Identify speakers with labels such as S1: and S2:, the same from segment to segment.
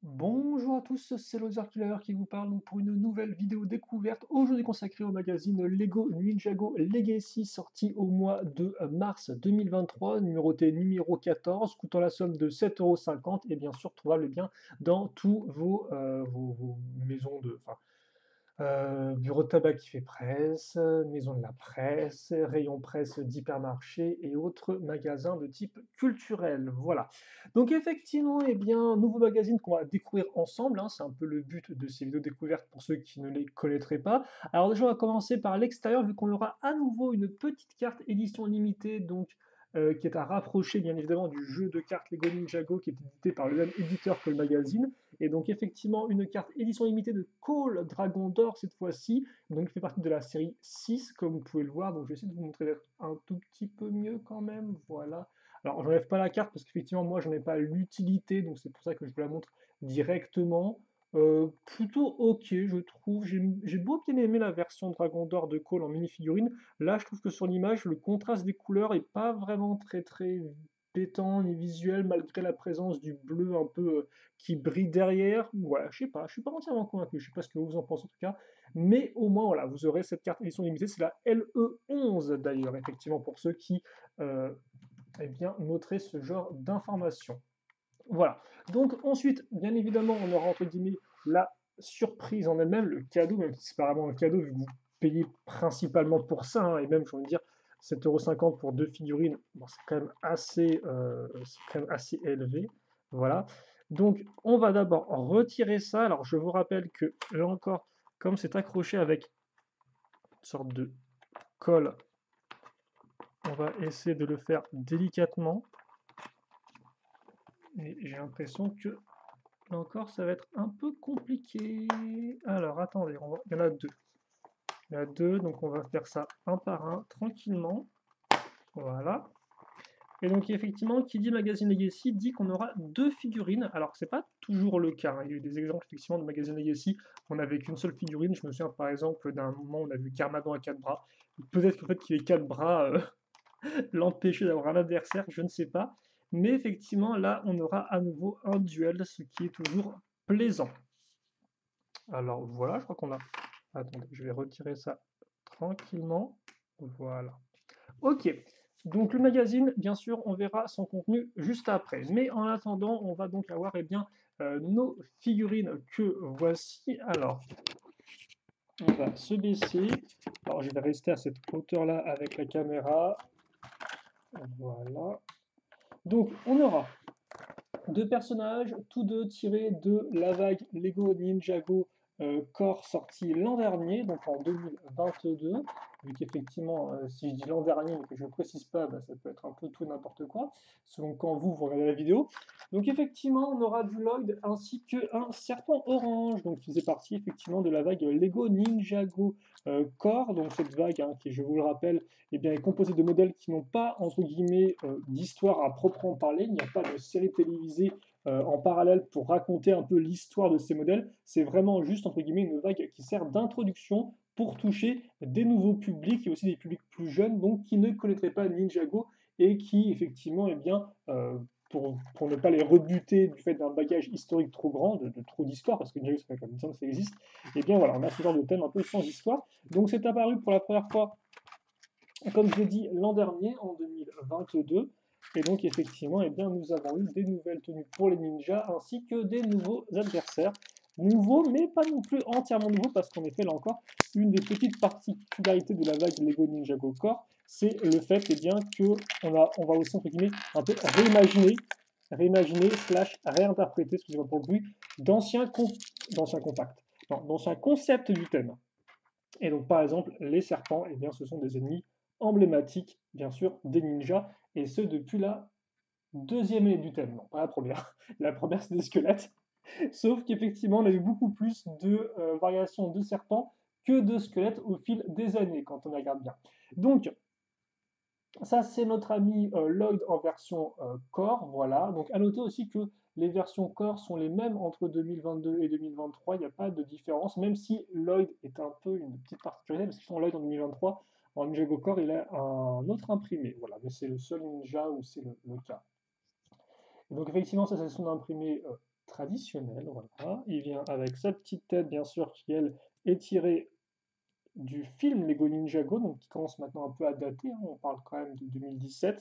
S1: Bonjour à tous, c'est Loser Killer qui vous parle donc pour une nouvelle vidéo découverte, aujourd'hui consacrée au magazine Lego Ninjago Legacy, sorti au mois de mars 2023, numéroté numéro 14, coûtant la somme de 7,50 € et bien sûr trouvable bien dans tous vos maisons bureau de tabac qui fait presse, maison de la presse, rayon presse d'hypermarché et autres magasins de type culturel. Voilà. Donc effectivement, eh bien, nouveau magazine qu'on va découvrir ensemble, hein, c'est un peu le but de ces vidéos découvertes pour ceux qui ne les connaîtraient pas. Alors déjà, on va commencer par l'extérieur, vu qu'on aura à nouveau une petite carte édition limitée, donc qui est à rapprocher bien évidemment du jeu de cartes Lego Ninjago qui est édité par le même éditeur que le magazine. Et donc effectivement une carte édition limitée de Call Dragon d'Or cette fois-ci, donc il fait partie de la série 6 comme vous pouvez le voir, donc je vais essayer de vous montrer d'être un tout petit peu mieux quand même, voilà. Alors j'enlève pas la carte parce qu'effectivement moi j'en ai pas l'utilité, donc c'est pour ça que je vous la montre directement. Plutôt ok je trouve, j'ai beau bien aimé la version Dragon d'Or de Call en mini-figurine, là je trouve que sur l'image le contraste des couleurs est pas vraiment très pétant ni visuel malgré la présence du bleu un peu qui brille derrière. Voilà, je suis pas entièrement convaincu, je sais pas ce que vous en pensez en tout cas, mais au moins voilà, vous aurez cette carte édition limitée, c'est la LE11 d'ailleurs, effectivement pour ceux qui euh, eh bien, noteraient ce genre d'informations. Voilà, donc ensuite, bien évidemment, on aura entre guillemets la surprise en elle-même, le cadeau, même si c'est pas vraiment un cadeau, vu que vous payez principalement pour ça, hein, et même, j'ai envie de dire, 7,50 € pour deux figurines, bon, c'est quand même assez élevé. Voilà. Donc, on va d'abord retirer ça. Alors, je vous rappelle que, là encore, comme c'est accroché avec une sorte de colle, on va essayer de le faire délicatement. Et j'ai l'impression que, là encore, ça va être un peu compliqué. Alors, attendez, il y en a deux. Il y en a deux, donc on va faire ça un par un, tranquillement. Voilà. Et donc effectivement, qui dit Magazine Legacy dit qu'on aura deux figurines. Alors c'est pas toujours le cas, hein. Il y a eu des exemples effectivement de Magazine Legacy où on n'avait qu'une seule figurine. Je me souviens par exemple d'un moment où on a vu Carmadan à quatre bras. Peut-être qu'en fait qu'il ait quatre bras l'empêcher d'avoir un adversaire, je ne sais pas. Mais effectivement là on aura à nouveau un duel, ce qui est toujours plaisant. Alors voilà, je crois qu'on a... Attendez, je vais retirer ça tranquillement. Voilà. Ok, donc le magazine, bien sûr, on verra son contenu juste après. Mais en attendant, on va donc avoir bien, nos figurines que voici. Alors, on va se baisser. Alors, je vais rester à cette hauteur-là avec la caméra. Voilà. Donc, on aura deux personnages, tous deux tirés de la vague Lego Ninjago Core sortie l'an dernier, donc en 2022. Vu qu'effectivement, si je dis l'an dernier mais que je ne précise pas, bah, ça peut être un peu tout et n'importe quoi, selon quand vous regardez la vidéo. Donc effectivement, on aura du Lloyd ainsi qu'un serpent orange, donc qui faisait partie effectivement de la vague Lego Ninjago Core. Donc cette vague, hein, qui je vous le rappelle, eh bien, est composée de modèles qui n'ont pas, entre guillemets, d'histoire à proprement parler. Il n'y a pas de série télévisée en parallèle pour raconter un peu l'histoire de ces modèles. C'est vraiment juste, entre guillemets, une vague qui sert d'introduction pour toucher des nouveaux publics et aussi des publics plus jeunes, donc qui ne connaîtraient pas Ninjago et qui, effectivement, eh bien, pour ne pas les rebuter du fait d'un bagage historique trop grand, de trop d'histoire, parce que Ninjago, ça fait comme ça que ça existe, et bien voilà, on a ce genre de thème un peu sans histoire. Donc c'est apparu pour la première fois, comme je l'ai dit, l'an dernier, en 2022. Et donc, effectivement, eh bien, nous avons eu des nouvelles tenues pour les ninjas ainsi que des nouveaux adversaires. Nouveaux, mais pas non plus entièrement nouveaux, parce qu'en effet, là encore, une des petites particularités de la vague Lego Ninjago Core, c'est le fait eh bien, on va aussi, entre guillemets, un peu réimaginer slash réinterpréter, excusez-moi pour le bruit, d'anciens compacts, d'anciens concepts du thème. Et donc, par exemple, les serpents, eh bien, ce sont des ennemis emblématiques, bien sûr, des ninjas, et ce depuis la deuxième année du thème, non, pas la première. La première, c'est des squelettes. Sauf qu'effectivement, on a eu beaucoup plus de variations de serpents que de squelettes au fil des années, quand on regarde bien. Donc, ça, c'est notre ami Lloyd en version Core, voilà. Donc, à noter aussi que les versions Core sont les mêmes entre 2022 et 2023, il n'y a pas de différence, même si Lloyd est un peu une petite particularité, parce que son Lloyd en 2023, en Ninjago Core, il a un autre imprimé, voilà. Mais c'est le seul ninja où c'est le cas. Et donc, effectivement, ça, c'est son imprimé traditionnel, voilà. Il vient avec sa petite tête, bien sûr, qui, elle, est tirée du film Lego Ninjago, donc qui commence maintenant un peu à dater, hein, on parle quand même de 2017,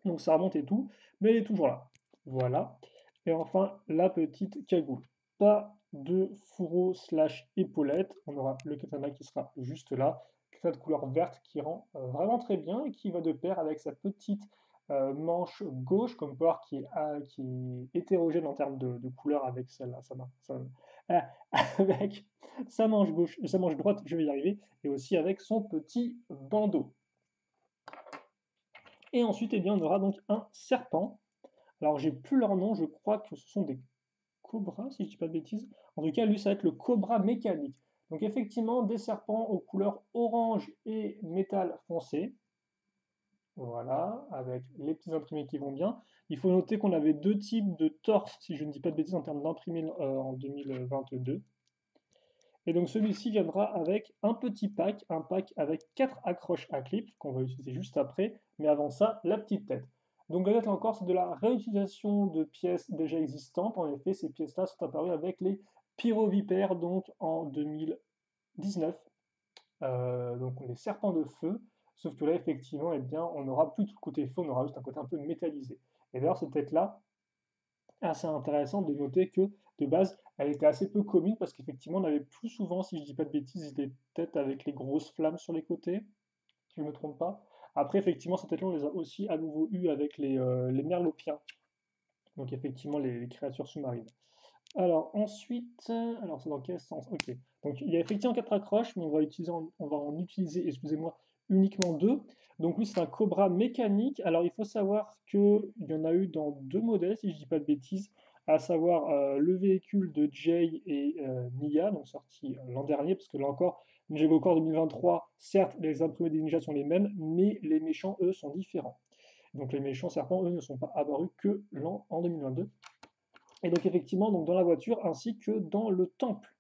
S1: donc ça remonte et tout, mais elle est toujours là. Voilà. Et enfin, la petite cagoule. Pas de fourreau slash épaulette, on aura le katana qui sera juste là, katana de couleur verte qui rend vraiment très bien et qui va de pair avec sa petite manche gauche, comme voir qui est hétérogène en termes de couleur avec celle-là, ah, avec sa manche gauche, sa manche droite, je vais y arriver, et aussi avec son petit bandeau. Et ensuite, eh bien, on aura donc un serpent. Alors, j'ai plus leur nom, je crois que ce sont des cobras, si je dis pas de bêtises. En tout cas, lui, ça va être le cobra mécanique. Donc, effectivement, des serpents aux couleurs orange et métal foncé. Voilà, avec les petits imprimés qui vont bien. Il faut noter qu'on avait deux types de torse, si je ne dis pas de bêtises, en termes d'imprimés en 2022. Et donc celui-ci viendra avec un petit pack, un pack avec 4 accroches à clip qu'on va utiliser juste après, mais avant ça, la petite tête. Donc là encore, c'est de la réutilisation de pièces déjà existantes. En effet, ces pièces-là sont apparues avec les pyrovipères donc en 2019. Donc les serpents de feu, sauf que là effectivement, eh bien, on n'aura plus tout le côté feu, on aura juste un côté un peu métallisé. Et d'ailleurs, cette tête-là, assez intéressant de noter que de base, elle était assez peu commune parce qu'effectivement, on avait plus souvent, si je dis pas de bêtises, des têtes avec les grosses flammes sur les côtés, si je ne me trompe pas. Après, effectivement, cette tête-là, on les a aussi à nouveau eu avec les merlopiens, donc effectivement les créatures sous-marines. Alors ensuite, alors c'est dans quel sens? Ok. Donc il y a effectivement 4 accroches, mais on va en utiliser, excusez-moi, uniquement 2. Donc lui c'est un Cobra mécanique. Alors il faut savoir qu'il y en a eu dans deux modèles, si je ne dis pas de bêtises, à savoir le véhicule de Jay et Nia, donc sorti l'an dernier, parce que là encore, Ninjago Core 2023, certes les imprimés des ninjas sont les mêmes, mais les méchants eux sont différents. Donc les méchants serpents eux ne sont pas apparus que en 2022. Et donc effectivement, donc dans la voiture ainsi que dans le temple.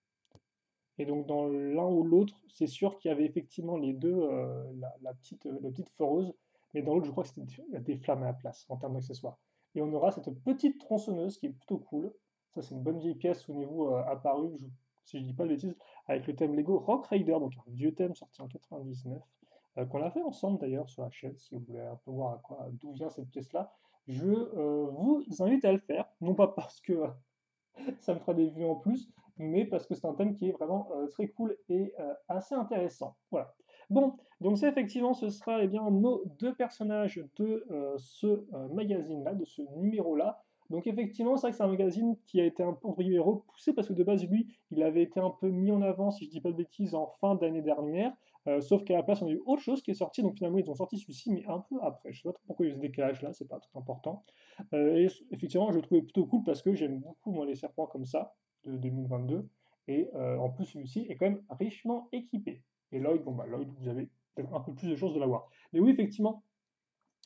S1: Et donc dans l'un ou l'autre, c'est sûr qu'il y avait effectivement les deux, la petite foreuse, mais dans l'autre, je crois que c'était des flammes à la place en termes d'accessoires. Et on aura cette petite tronçonneuse qui est plutôt cool. Ça, c'est une bonne vieille pièce au niveau apparu, si je dis pas de bêtises, avec le thème Lego Rock Raider, donc un vieux thème sorti en 99, qu'on a fait ensemble d'ailleurs sur la chaîne, si vous voulez un peu voir d'où vient cette pièce-là. Je vous invite à le faire, non pas parce que ça me fera des vues en plus, mais parce que c'est un thème qui est vraiment très cool et assez intéressant. Voilà. Bon, donc ça effectivement, ce sera eh bien, nos deux personnages de ce magazine-là, de ce numéro-là. Donc effectivement, c'est vrai que c'est un magazine qui a été un peu entre guillemets, repoussé parce que de base, lui, il avait été un peu mis en avant, si je dis pas de bêtises, en fin d'année dernière. Sauf qu'à la place, on a eu autre chose qui est sorti. Donc finalement, ils ont sorti celui-ci, mais un peu après. Je sais pas trop pourquoi il y a eu ce décalage-là, c'est pas très important. Et effectivement, je le trouvais plutôt cool parce que j'aime beaucoup moi, les serpents comme ça de 2022. Et en plus, celui-ci est quand même richement équipé. Et Lloyd, bon bah Lloyd, vous avez peut-être un peu plus de chances de l'avoir. Mais oui, effectivement,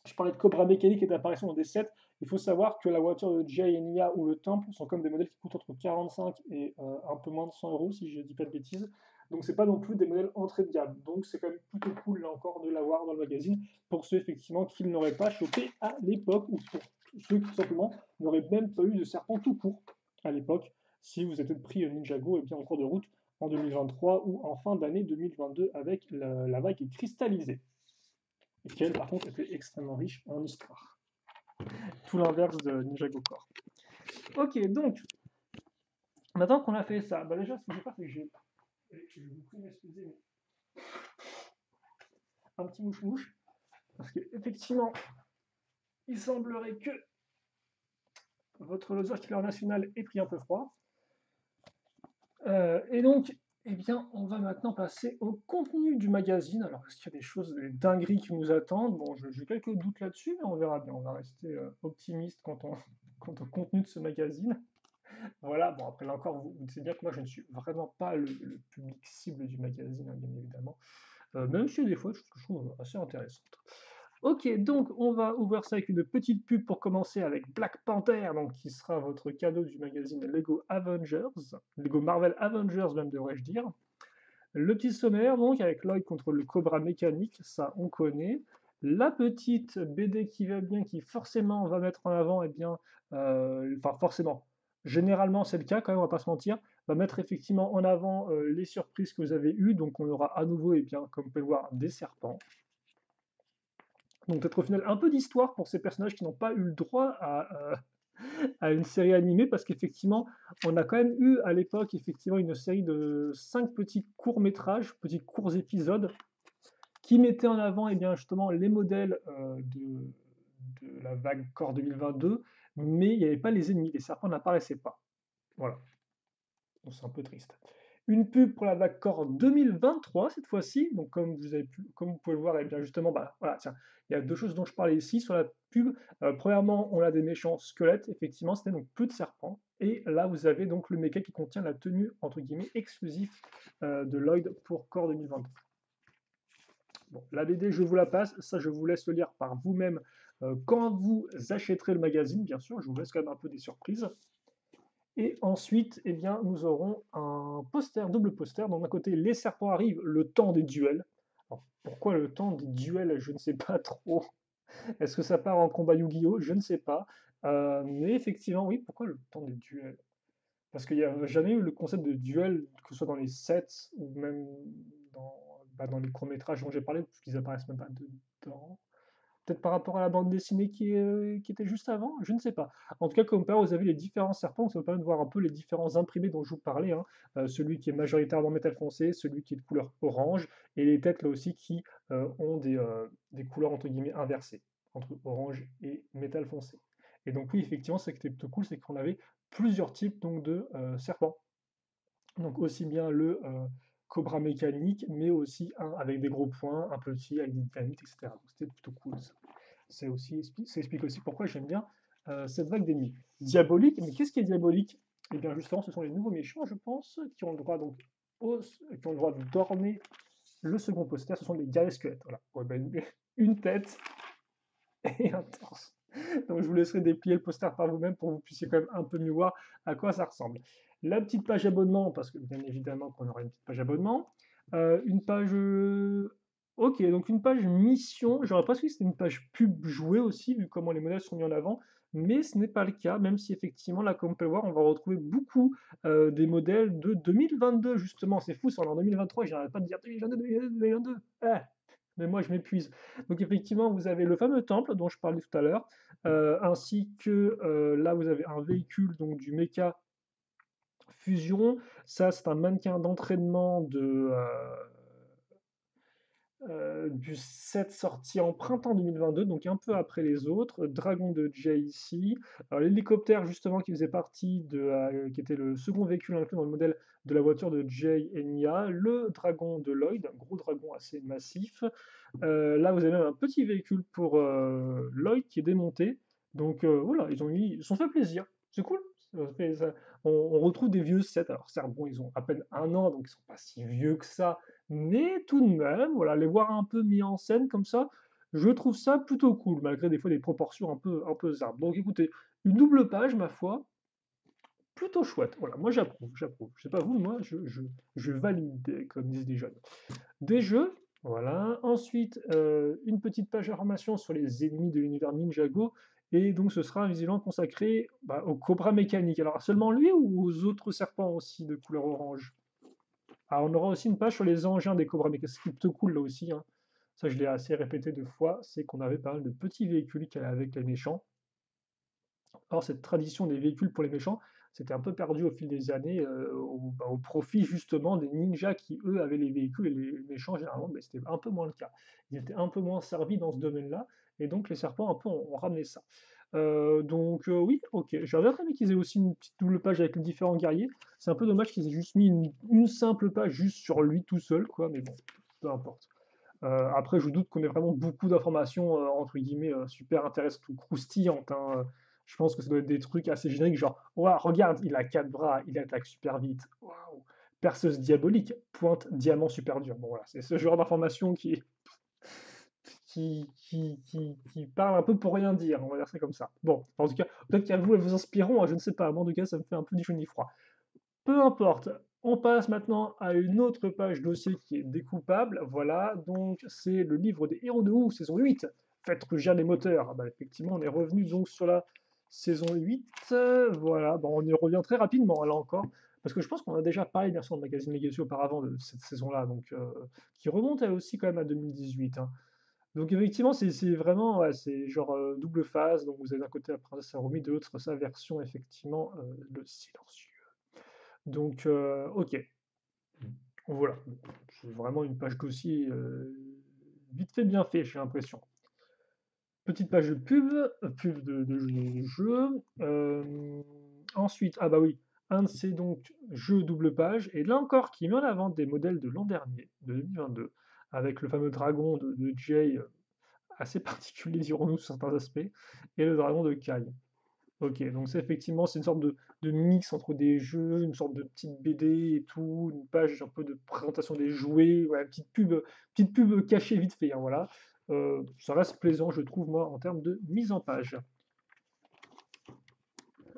S1: je parlais de Cobra mécanique et d'apparition dans des sets. Il faut savoir que la voiture de Jay et Nia ou le Temple sont comme des modèles qui coûtent entre 45 et un peu moins de 100 euros, si je ne dis pas de bêtises. Donc c'est pas non plus des modèles entrée de gamme. Donc c'est quand même plutôt cool là encore de l'avoir dans le magazine pour ceux effectivement qui ne l'auraient pas chopé à l'époque ou pour ceux qui tout simplement n'auraient même pas eu de serpent tout court à l'époque. Si vous êtes pris Ninjago et bien en cours de route en 2023 ou en fin d'année 2022 avec la vague cristallisée. Et qui elle par contre était extrêmement riche en histoire. Tout l'inverse de Ninjago Core. Ok, donc, maintenant qu'on a fait ça, bah déjà ce que je vais faire c'est que je vais vous prier m'excuser, mais un petit mouche-mouche, parce qu'effectivement, il semblerait que votre loser killer national ait pris un peu froid. Et donc, eh bien, on va maintenant passer au contenu du magazine. Alors, est-ce qu'il y a des choses, des dingueries qui nous attendent? Bon, j'ai quelques doutes là-dessus, mais on verra bien. On va rester optimiste quant au contenu de ce magazine. Voilà, bon, après là encore, vous savez bien que moi, je ne suis vraiment pas le public cible du magazine, hein, bien évidemment. Même si des fois, je trouve assez intéressante. Ok, donc on va ouvrir ça avec une petite pub pour commencer avec Black Panther, donc qui sera votre cadeau du magazine Lego Avengers, Lego Marvel Avengers même devrais-je dire. Le petit sommaire donc avec Lloyd contre le Cobra mécanique, ça on connaît. La petite BD qui va bien, qui forcément va mettre en avant, eh bien, enfin forcément, Généralement, c'est le cas quand même, on va pas se mentir. On va mettre effectivement en avant les surprises que vous avez eues. Donc, on aura à nouveau, et bien, comme vous pouvez le voir, des serpents. Donc, peut-être au final un peu d'histoire pour ces personnages qui n'ont pas eu le droit à une série animée, parce qu'effectivement, on a quand même eu à l'époque effectivement une série de 5 petits courts-métrages, petits courts épisodes, qui mettaient en avant, et bien, justement les modèles de la vague Core 2022, mais il n'y avait pas les ennemis, les serpents n'apparaissaient pas. Voilà. Donc, c'est un peu triste. Une pub pour la vague Core 2023 cette fois-ci. Donc comme vous pouvez le voir, et bien justement, bah, voilà, tiens, il y a deux choses dont je parlais ici sur la pub. Premièrement, on a des méchants squelettes, effectivement, c'était donc peu de serpents. Et là, vous avez donc le mecha qui contient la tenue entre guillemets exclusive de Lloyd pour Core 2022. Bon, la BD, je vous la passe. Ça, je vous laisse le lire par vous-même quand vous achèterez le magazine, bien sûr. Je vous laisse quand même un peu des surprises. Et ensuite, eh bien, nous aurons un poster, double poster. Donc d'un côté, les serpents arrivent, le temps des duels. Alors, pourquoi le temps des duels? Je ne sais pas trop. Est-ce que ça part en combat Yu-Gi-Oh? Je ne sais pas. Mais effectivement, oui, pourquoi le temps des duels? Parce qu'il n'y a jamais eu le concept de duel, que ce soit dans les sets ou même dans, dans les courts-métrages dont j'ai parlé, puisqu'ils apparaissent même pas dedans. Peut-être par rapport à la bande dessinée qui était juste avant, je ne sais pas. En tout cas, comme vous avez les différents serpents, ça vous permet de voir un peu les différents imprimés dont je vous parlais, hein. Celui qui est majoritairement métal foncé, celui qui est de couleur orange, et les têtes là aussi qui ont des couleurs entre guillemets inversées, entre orange et métal foncé. Et donc oui, effectivement, ce qui était plutôt cool, c'est qu'on avait plusieurs types donc, de serpents. Donc aussi bien le cobra mécanique, mais aussi un avec des gros points, un petit avec des dynamites, etc. Donc c'était plutôt cool ça. Ça explique aussi pourquoi j'aime bien cette vague d'ennemis. Diabolique, mais qu'est-ce qui est diabolique? Eh bien justement, ce sont les nouveaux méchants, je pense, qui ont le droit donc qui ont le droit d'orner le second poster. Ce sont les guerriers squelettes. Voilà. Ouais, ben, une tête et un torse. Donc je vous laisserai déplier le poster par vous-même pour que vous puissiez quand même un peu mieux voir à quoi ça ressemble. La petite page abonnement, parce que bien évidemment qu'on aura une petite page abonnement. Une page... Ok, donc une page mission. J'aurais presque dit que c'était une page pub jouée aussi, vu comment les modèles sont mis en avant. Mais ce n'est pas le cas, même si effectivement, là, comme on peut le voir, on va retrouver beaucoup des modèles de 2022, justement. C'est fou, c'est en 2023, j'arrête pas de dire 2022, 2022, 2022. Mais moi, je m'épuise. Donc effectivement, vous avez le fameux temple dont je parlais tout à l'heure, ainsi que là, vous avez un véhicule donc du Mecha Fusion. Ça, c'est un mannequin d'entraînement du set sorti en printemps 2022, donc un peu après les autres. Dragon de Jay ici. L'hélicoptère, justement, qui faisait partie qui était le second véhicule inclus dans le modèle de la voiture de Jay et Nia. Le dragon de Lloyd, un gros dragon assez massif. Là, vous avez même un petit véhicule pour Lloyd qui est démonté. Donc voilà, ils se sont fait plaisir. C'est cool. On retrouve des vieux sets. Alors certes, bon, ils ont à peine un an, donc ils sont pas si vieux que ça. Mais tout de même, voilà, les voir un peu mis en scène comme ça, je trouve ça plutôt cool, malgré des fois des proportions un peu zardes. Donc écoutez, une double page, ma foi, plutôt chouette. Voilà, moi j'approuve, j'approuve. Je sais pas vous, moi je valide, comme disent les jeunes. Des jeux, voilà. Ensuite, une petite page d'information sur les ennemis de l'univers Ninjago. Et donc, ce sera visiblement consacré au Cobra mécanique. Alors, seulement lui ou aux autres serpents aussi de couleur orange? Alors, on aura aussi une page sur les engins des Cobra mécaniques, ce qui est plutôt cool là aussi, hein. Ça, je l'ai assez répété deux fois, c'est qu'on avait pas mal de petits véhicules qui allaient avec les méchants. Or, cette tradition des véhicules pour les méchants, c'était un peu perdu au fil des années, au profit justement des ninjas qui, eux, avaient les véhicules et les méchants, généralement, ben, c'était un peu moins le cas. Ils étaient un peu moins servis dans ce domaine-là, et donc les serpents un peu ont ramené ça. Donc oui, ok. J'aurais bien aimé qu'ils aient aussi une petite double page avec les différents guerriers. C'est un peu dommage qu'ils aient juste mis une simple page juste sur lui tout seul, quoi, mais bon, peu importe. Après, je doute qu'on ait vraiment beaucoup d'informations, entre guillemets, super intéressantes ou croustillantes, hein. Je pense que ça doit être des trucs assez génériques, genre, ouah, regarde, il a 4 bras, il attaque super vite. Waouh! Perceuse diabolique, pointe diamant super dur. Bon, voilà, c'est ce genre d'informations qui parle un peu pour rien dire, on va dire ça comme ça. Bon, en tout cas, peut-être qu'à vous, elles vous inspireront, hein, je ne sais pas. Moi, en tout cas, ça me fait un peu ni chaud ni froid. Peu importe. On passe maintenant à une autre page dossier qui est découpable. Voilà, donc c'est le livre des héros de Ouf, saison 8. Faites rugir les moteurs. Ah bah, effectivement, on est revenu donc sur la saison 8, voilà, bon, on y revient très rapidement là encore, parce que je pense qu'on a déjà parlé bien sûr de Magazine Legacy auparavant de cette saison-là, donc qui remonte elle aussi quand même à 2018, hein. Donc effectivement, c'est vraiment, ouais, c'est genre double phase, donc vous avez d'un côté la princesse Harumi, de l'autre sa version effectivement le silencieux. Donc ok, voilà, c'est vraiment une page dossier vite fait bien fait, j'ai l'impression. Petite page de pub, pub de jeu. Ensuite, ah bah oui, un de ces donc jeux double page, et là encore qui met en avant des modèles de l'an dernier, de 2022, avec le fameux dragon de Jay, assez particulier dirons-nous sur certains aspects, et le dragon de Kai. Ok, donc c'est effectivement c'est une sorte de mix entre des jeux, une sorte de petite BD et tout, une page un peu de présentation des jouets, ouais, petite pub cachée vite fait, hein, voilà. Ça reste plaisant, je trouve, moi, en termes de mise en page.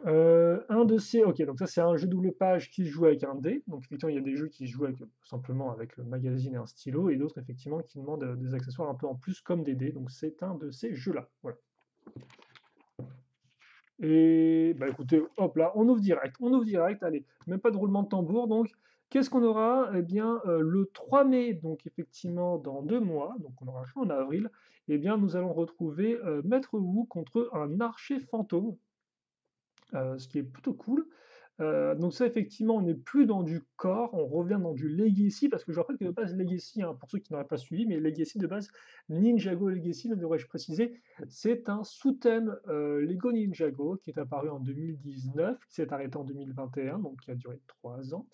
S1: Un de ces, ok, donc ça c'est un jeu double page qui se joue avec un dé. Donc effectivement, il y a des jeux qui se jouent avec, simplement avec le magazine et un stylo, et d'autres effectivement qui demandent des accessoires un peu en plus comme des dés. Donc c'est un de ces jeux-là. Voilà. Et bah écoutez, hop là, on ouvre direct, allez, même pas de roulement de tambour, donc qu'est-ce qu'on aura? Eh bien, le 3 mai, donc effectivement dans 2 mois, donc on aura fait en avril, eh bien nous allons retrouver Maître Wu contre un archer fantôme, ce qui est plutôt cool. Donc ça, effectivement, on n'est plus dans du core, on revient dans du Legacy, parce que je rappelle que de base, Legacy, hein, pour ceux qui n'auraient pas suivi, mais Legacy de base, Ninjago Legacy, ne devrais-je préciser, c'est un sous-thème Lego Ninjago qui est apparu en 2019, qui s'est arrêté en 2021, donc qui a duré 3 ans,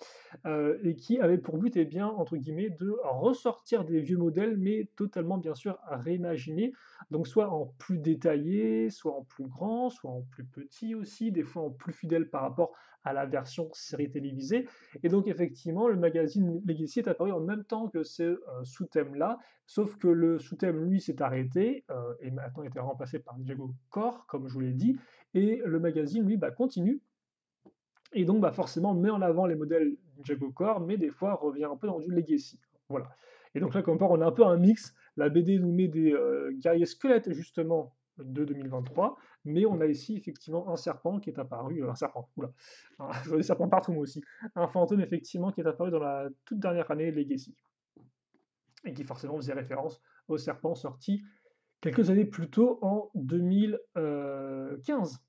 S1: et qui avait pour but, eh bien, entre guillemets, de ressortir des vieux modèles, mais totalement, bien sûr, réimaginés, donc soit en plus détaillé, soit en plus grand, soit en plus petit aussi, des fois en plus fidèle par rapport à la version série télévisée. Et donc effectivement, le magazine Legacy est apparu en même temps que ce sous-thème-là, sauf que le sous-thème, lui, s'est arrêté et maintenant a été remplacé par Diego Core, comme je vous l'ai dit, et le magazine, lui, bah, continue. Et donc, bah, forcément, met en avant les modèles Diego Core, mais des fois revient un peu dans du Legacy. Voilà. Et donc là, comme part, on a un peu un mix. La BD nous met des guerriers squelettes, justement, de 2023, mais on a ici effectivement un serpent qui est apparu, un serpent, oula, je vois des serpents partout moi aussi, un fantôme effectivement qui est apparu dans la toute dernière année Legacy, et qui forcément faisait référence au serpent sorti quelques années plus tôt en 2015,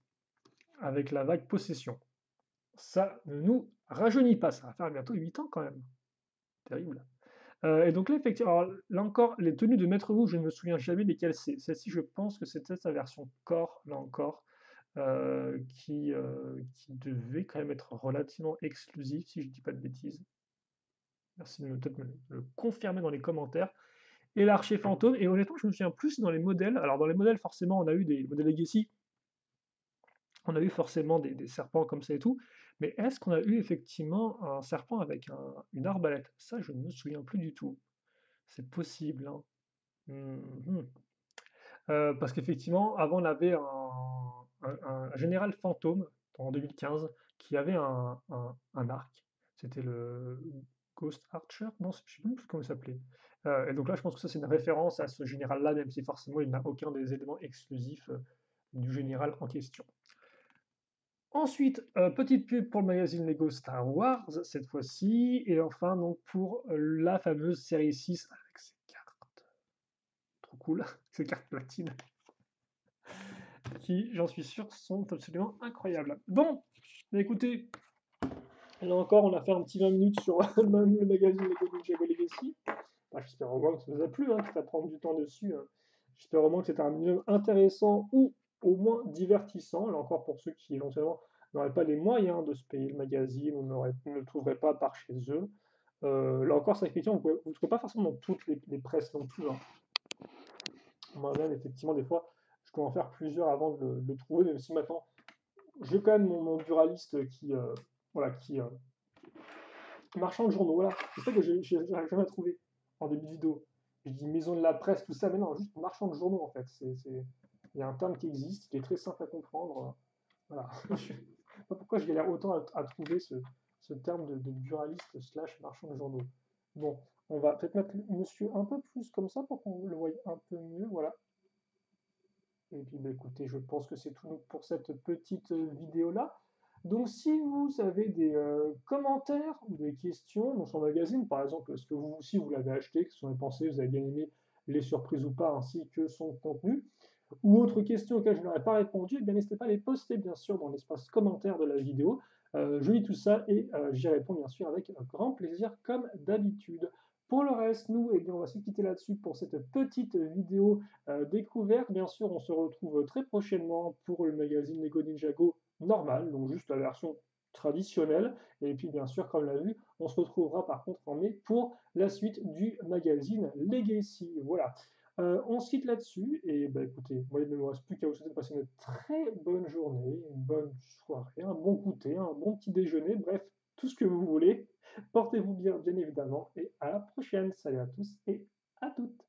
S1: avec la vague Possession. Ça ne nous rajeunit pas, ça va faire bientôt 8 ans quand même, terrible. Et donc là, effectivement, alors, là encore, les tenues de Maître Wu, je ne me souviens jamais lesquelles c'est. Celle-ci, je pense que c'était sa version corps, là encore, qui devait quand même être relativement exclusive, si je ne dis pas de bêtises. Merci de peut-être me le confirmer dans les commentaires. Et l'archer fantôme, et honnêtement, je me souviens plus dans les modèles. Alors, dans les modèles, forcément, on a eu des modèles Legacy, on a eu forcément des serpents comme ça et tout. Mais est-ce qu'on a eu effectivement un serpent avec une arbalète? Ça, je ne me souviens plus du tout. C'est possible, hein. Mhm. Parce qu'effectivement, avant, on avait un général fantôme en 2015 qui avait un arc. C'était le Ghost Archer? Non, je ne sais plus comment il s'appelait. Et donc là, je pense que ça, c'est une référence à ce général-là, même si forcément, il n'a aucun des éléments exclusifs du général en question. Ensuite, petite pub pour le magazine Lego Star Wars, cette fois-ci. Et enfin, donc, pour la fameuse série 6 avec ses cartes. Trop cool, ces cartes platine qui, j'en suis sûr, sont absolument incroyables. Bon, bah écoutez, là encore, on a fait un petit 20 minutes sur le magazine Lego Ninjago Legacy. Bah, j'espère au moins que ça vous a plu, hein, quitte à prendre du temps dessus, hein. J'espère au moins que c'était un minimum intéressant ou au moins divertissant. Là encore, pour ceux qui éventuellement n'auraient pas les moyens de se payer le magazine ou ne le trouveraient pas par chez eux. Là encore, c'est effectivement, vous ne trouvez pas forcément dans toutes les presses non plus, hein. Moi-même, effectivement, des fois, je peux en faire plusieurs avant de le trouver, même si maintenant, j'ai quand même mon buraliste voilà, qui marchand de journaux, voilà. C'est ça que j'arrive jamais à trouver en début de vidéo. Je dis maison de la presse, tout ça, mais non, juste marchand de journaux, en fait. Il y a un terme qui existe, qui est très simple à comprendre. Voilà. Je sais pas pourquoi je galère autant à trouver ce terme de buraliste slash marchand de journaux. Bon, on va peut-être mettre monsieur un peu plus comme ça pour qu'on le voie un peu mieux, voilà. Et puis, bah, écoutez, je pense que c'est tout pour cette petite vidéo-là. Donc, si vous avez des commentaires ou des questions dans son magazine, par exemple, est-ce que vous aussi vous l'avez acheté, qu'est-ce que vous en avez pensé, vous avez bien aimé les surprises ou pas, ainsi que son contenu, ou autres questions auxquelles je n'aurais pas répondu, eh bien n'hésitez pas à les poster bien sûr dans l'espace commentaire de la vidéo. Je lis tout ça et j'y réponds bien sûr avec grand plaisir comme d'habitude. Pour le reste, nous, eh bien, on va se quitter là-dessus pour cette petite vidéo découverte. Bien sûr, on se retrouve très prochainement pour le magazine Lego Ninjago normal, donc juste la version traditionnelle. Et puis, bien sûr, comme l'a vu, on se retrouvera par contre en mai pour la suite du magazine Legacy. Voilà. On se quitte là-dessus. Et bah, écoutez, moi, il ne me reste plus qu'à vous souhaiter de passer une très bonne journée, une bonne soirée, un bon goûter, un bon petit déjeuner, bref, tout ce que vous voulez. Portez-vous bien, bien évidemment, et à la prochaine. Salut à tous et à toutes.